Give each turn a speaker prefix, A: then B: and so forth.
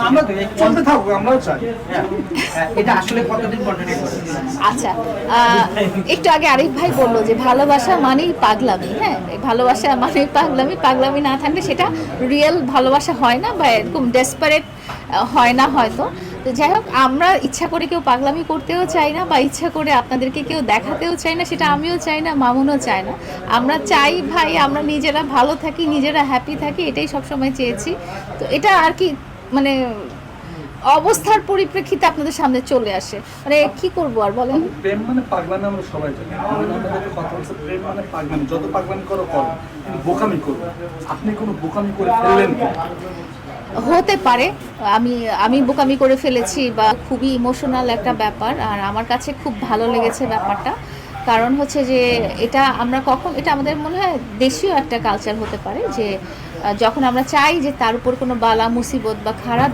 A: আমরা তো চলতে থাকবো, আমরাও চাই। এটা আসলে কতদিন কন্টিনিউ করবে?
B: আচ্ছা, একটু আগে আরিফ ভাই বললো যে ভালোবাসা মানেই পাগলামি। হ্যাঁ, এই ভালোবাসা মানেই পাগলামি, পাগলামি না থাকলে সেটা রিয়েল ভালোবাসা হয় না, বা এরকম ডেসপারেট হয় না হয়তো। তো যাই হোক, আমরা ইচ্ছা করে কেউ পাগলামি করতেও চাই না, বা ইচ্ছা করে আপনাদেরকে কেউ দেখাতেও চাই না, সেটা আমিও চাই না, মামুনও চায় না। আমরা চাই ভাই আমরা নিজেরা ভালো থাকি, নিজেরা হ্যাপি থাকি, এটাই সবসময় চেয়েছি। তো এটা আর কি, মানে অবস্থার পরিপ্রেক্ষিতে আপনাদের সামনে চলে আসে, মানে কি করবো আর বলেন।
C: প্রেম মানে পাগলামি আমরা সবাই জানি। আমাদের কথা হচ্ছে প্রেম মানে পাগলামি, যত পাগলামি করো করো, কিন্তু বোকামি করো। আপনি কোনো বোকামি করে ফেললেন কি?
B: হতে পারে আমি আমি বোকামি করে ফেলেছি, বা খুবই ইমোশনাল একটা ব্যাপার, আর আমার কাছে খুব ভালো লেগেছে ব্যাপারটা। কারণ হচ্ছে যে এটা আমরা কখন, এটা আমাদের মনে হয় দেশীয় একটা কালচার হতে পারে, যে যখন আমরা চাই যে তার উপর কোনো বালা মুসিবত বা খারাপ